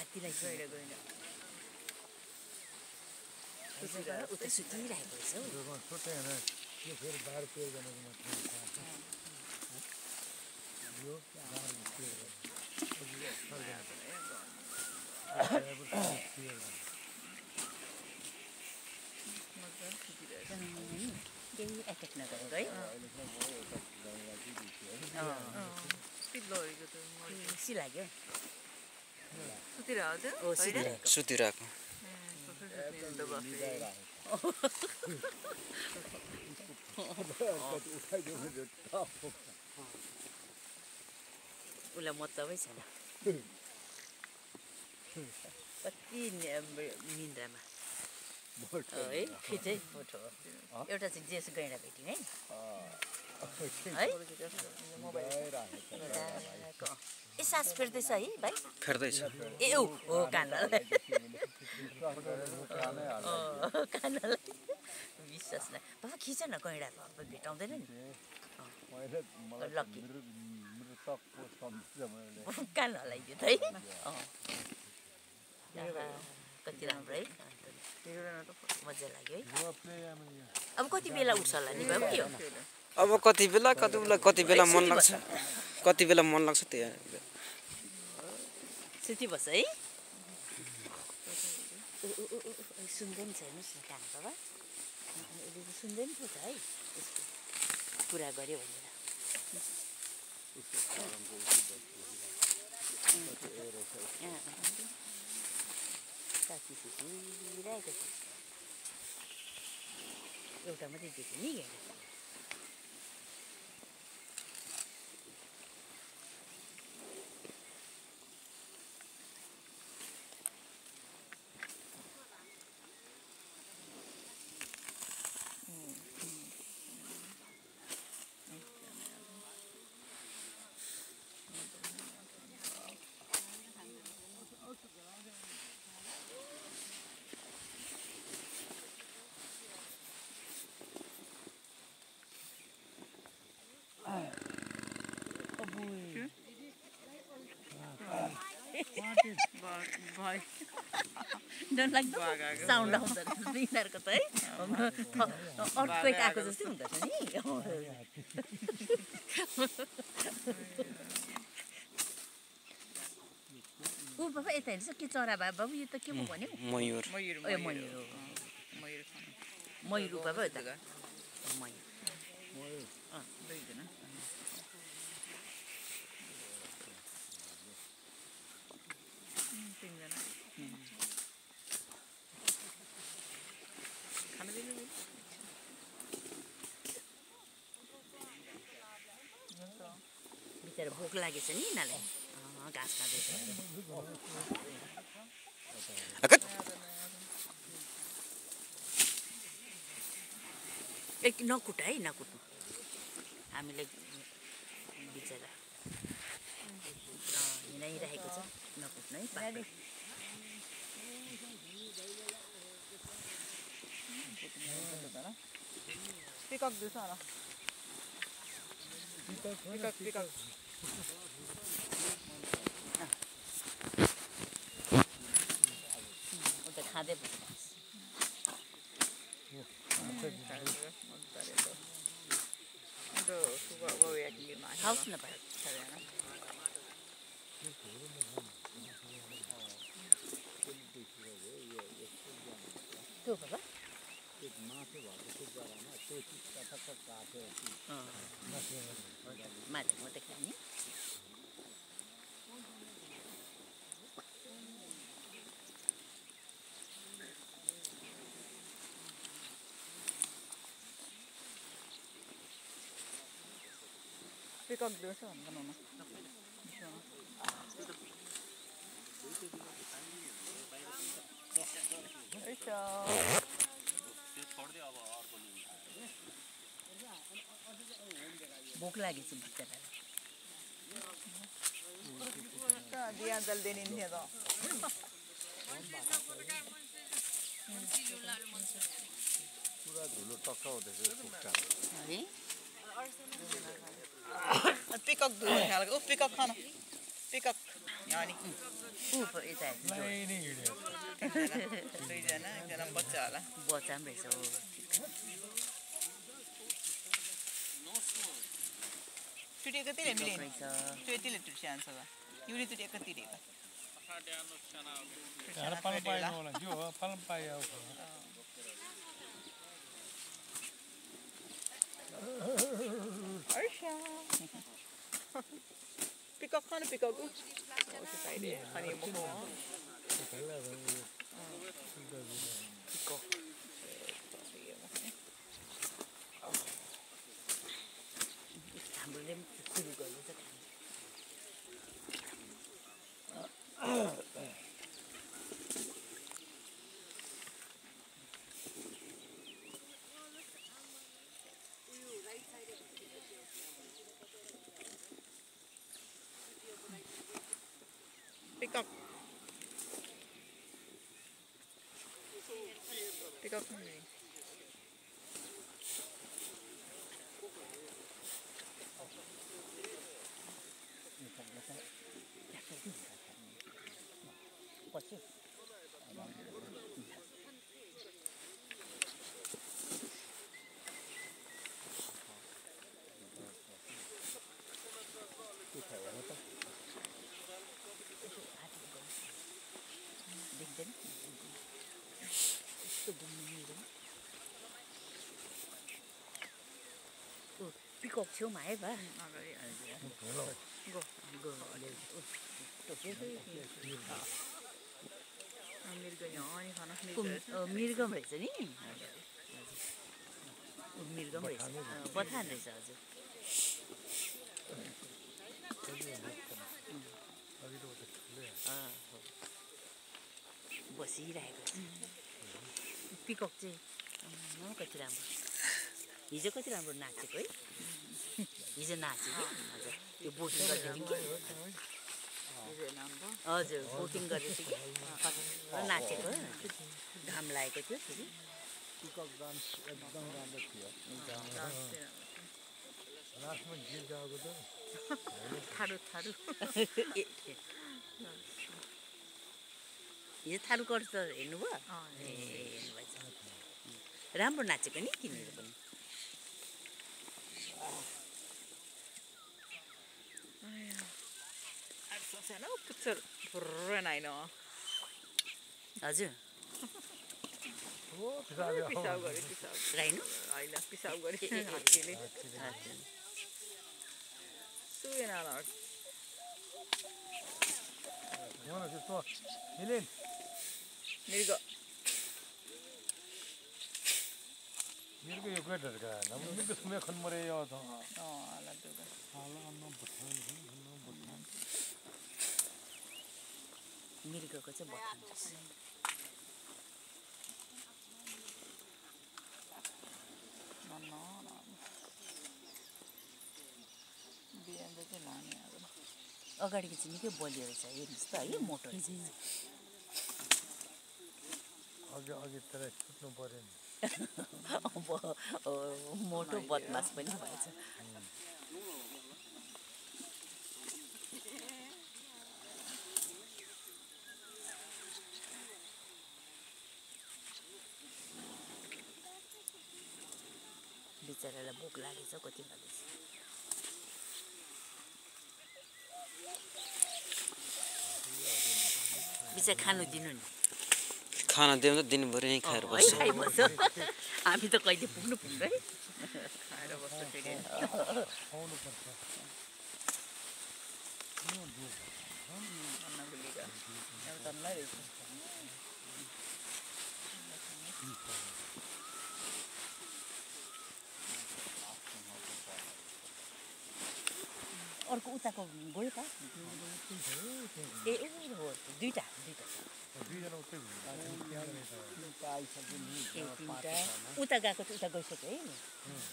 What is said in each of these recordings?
हात्तीलाई गएर गएन उता सुतिरहेको रहेछ हौ छोटै होइन यो फेरि 12-13 जनाको मात्रै यो केही एट्याक नगरेको है खुसी लाग्यो सुतिरहेको उसलाई मतलबै छैन कति निन्द्रामा है खिचै फोटो एउटा चाहिँ जेस गैँडा भेट्यौँ है ए सास फेर्दैछ है भाइ फेर्दैछ ए हो कानलाई कानलाई विश्वास नै बाबा खिच न गैँडा भेटाउँदैन नि लक्की कान हलाइदियो त है कति राम्रो है मजा लाग्यो है अब कति बेला उठ्छ होला नि बाबु के हो अब कति बेला मन लाग्छ त्यही सुति बस्छ है सुन्दै नि छ हेर्नुहोस् न कान बाबा सुन्दै नि छ है कुरा गऱ्यो भनेर साथी सुतिरहेको छ एउटा मात्रै देख्यो नि गैँडा Don't like the sound of the yिनीहरुको त है अर्थक्वेक आएको जस्तै हुँदैछ नि ऊ बाबा यता हेर्छ के चरा भए बाबु यो त के पो भन्यो मयूर मयूर बाबा यता मयूर दुईजना तीनजना खाना दिनु बिचारा भोक लागेछ नि यिनीहरूलाई घाँस खाँदैछ एक नकुट है नकुट्नु हामीलाई बिचारा हिँडाइरहेको छ नकुट्नु है पिकअप दिन्छ होला पिकअप उता खाँदै खाओस् न भाइ त्यो बाबा माथि मात्रै खाने पिकअप दिन्छ बनाउन भोक लागेछ बिचारालाई दिया जल्दी नहीं है तो पुरा धुलो टक्क हुँदैछ कुखुरा है पिकअप दूर खालको पिकअप खाना पिकअप अनि ऊ यता लाइनै हिँड्यो दुईजना एकजना बच्चा होला बच्चा पनि रहेछ हो चुटेको त्यही मिले रहेछ चुटेले टुट्छ आन्छ युनि चुटेको तिरेको यहाँ पाल्न पाएन होला जो हो पाल्न पाए अब पिकअप खानु पिकअप अनि हाम्रोले पनि सुरु गर्दैछ पिकअप पिकअप पछि देख्दैन यस्तो घुम्नु मिल्दैन पिकअप छेउमा आयो बा गो मृगम रहेछ नि मृगम रहेछ बथान रहेछ हजुर बसिरहेको छ पिकअप चाहिँ कति राम्रो हिजो कति राम्रो नाचेको है हिजो नाच्यो कि हजुर त्यो बोटिङ गर्दै कि हजुर बोटिङ गर्दै थियो कि नाचेको घाम लागेको थियो फेरि पिकअप डान्स एकदम राम्रो थियो लास्टमा गीत गाएको त थारू थारू हिजो थारू गर्छ त हेर्नुभयो ए हेर्नुभएछ राम्रो नाचेको नि किनेर पनि सानो पुच्छर फुर्र नाइन हजुर पिसाब गरे पिसाब राइनो होइन पिसाब गरे हात्तीले सुएन यहाँ त्यस्तो मिलिन मृग मिर्ग यो केटहरूका हाम्रो मिर्ग सुमे खनमरे यो त लड्डुका मृगको चाहिँ बथान रहेछ बिहान चाहिँ लाने अब अगाडिको चाहिँ निकै बलियो रहेछ हेर्नुहोस् त है मोटो रहेछ अघि अघि तर छुट्नु पर्यो नि अब मोटो बदमास पनि भएछ बिचरालाई भोक लागेछ कति लागेछ बिचरा खानु दिनु नि खाना दिउँ त दिनभरि नै खाएर बस्छ खाइबस्छ हामी त कहिले पुग्नु पुग्नु है खाएर बस्छ फेरि आउनुपर्छ अन्नगुलीका एउटा तन्नै रहेछ अर्को उताको गयो त ए हो दुईवटा दुईजना उतै ए तिनवटा उता गएको चाहिँ उता गइसक्यो है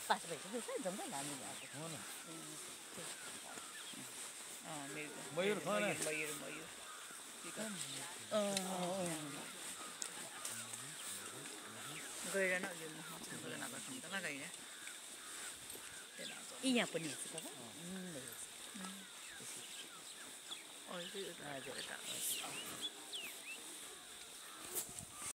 पास भइसक्यो सर जम्मै हामी गएको मयूर खाना मयूर मयूर गएर न यो लगाइने यहाँ पनि हेर्छु त おいしいです。हजुर